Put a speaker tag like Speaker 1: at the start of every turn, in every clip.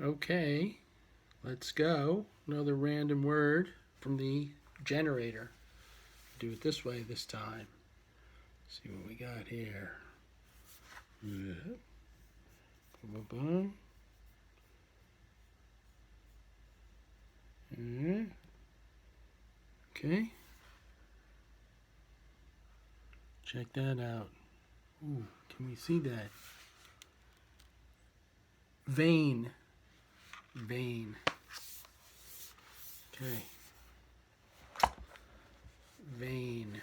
Speaker 1: Okay, let's go. Another random word from the generator. Do it this way this time. See what we got here. Boom, boom, boom. Okay. Check that out. Ooh, can we see that? Vein. Vein. Okay. Vein.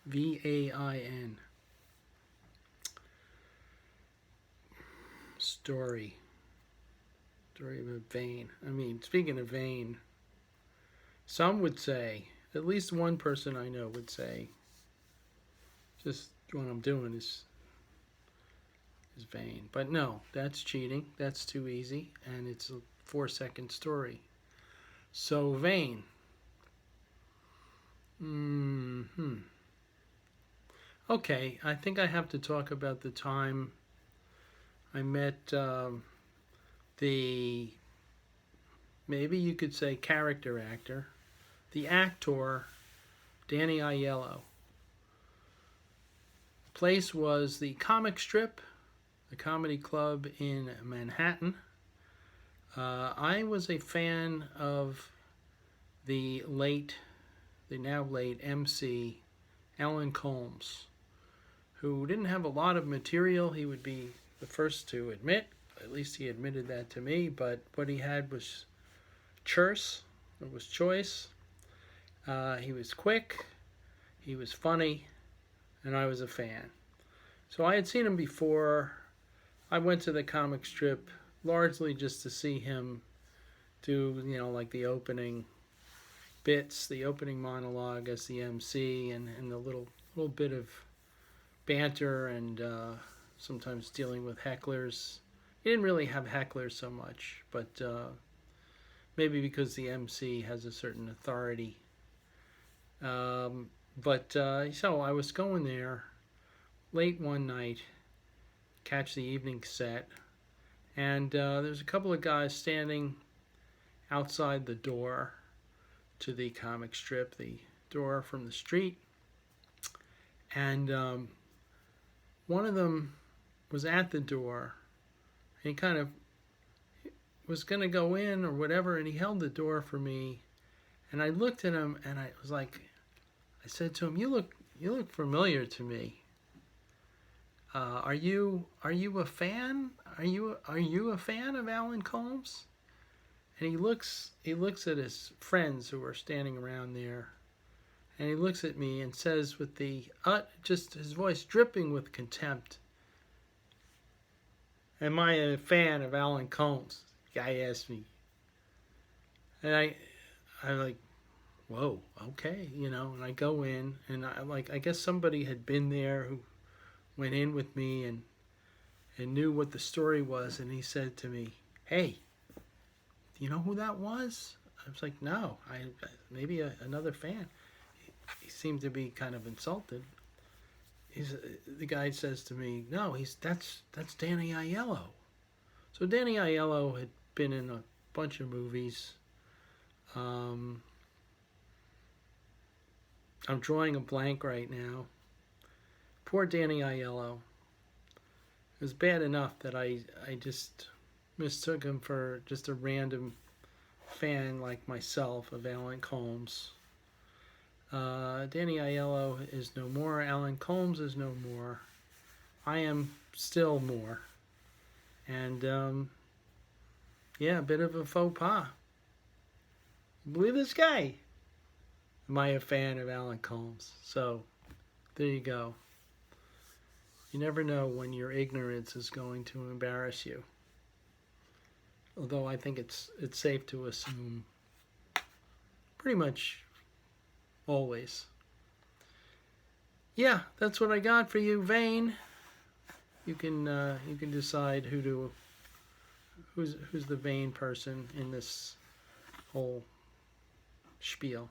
Speaker 1: V-A-I-N. Story. Story of a vein. I mean, speaking of vein, some would say, at least one person I know would say, just what I'm doing is vain. But no, that's cheating. That's too easy, and it's a 4-second story. So vain. Okay, I think I have to talk about the time I met the, maybe you could say character actor, the actor Danny Aiello. Place was the Comic Strip, the comedy club in Manhattan. I was a fan of the now late MC, Alan Colmes, who didn't have a lot of material. He would be the first to admit, at least he admitted that to me, but what he had was choice. He was quick, he was funny, and I was a fan. So I had seen him before. I went to the comic strip largely just to see him do, like the opening bits, the opening monologue as the MC, and the little bit of banter, and sometimes dealing with hecklers. He didn't really have hecklers so much, but maybe because the MC has a certain authority. So I was going there late one night, catch the evening set, and there's a couple of guys standing outside the door to the comic strip, the door from the street, and one of them was at the door, and he kind of was going to go in or whatever, and he held the door for me, and I looked at him, and I said to him, "You look familiar to me. Are you a fan? Are you a fan of Alan Colmes?" And he looks at his friends who are standing around there, and he looks at me and says with just his voice dripping with contempt, "Am I a fan of Alan Colmes?" The guy asked me, and I'm like, whoa, okay, and I go in, and I guess somebody had been there who went in with me and knew what the story was, and he said to me, "Hey, do you know who that was?" I was like, "No, maybe another fan." He seemed to be kind of insulted. The guy says to me, "No, that's Danny Aiello." So Danny Aiello had been in a bunch of movies. I'm drawing a blank right now. Poor Danny Aiello. It was bad enough that I just mistook him for just a random fan like myself of Alan Colmes. Danny Aiello is no more. Alan Colmes is no more. I am still more. And a bit of a faux pas. Believe this guy. Am I a fan of Alan Colmes? So there you go. You never know when your ignorance is going to embarrass you. Although I think it's safe to assume pretty much always. Yeah, that's what I got for you, Vane. You can decide who's the vain person in this whole spiel.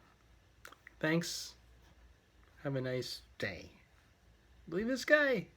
Speaker 1: Thanks. Have a nice day. Believe this guy.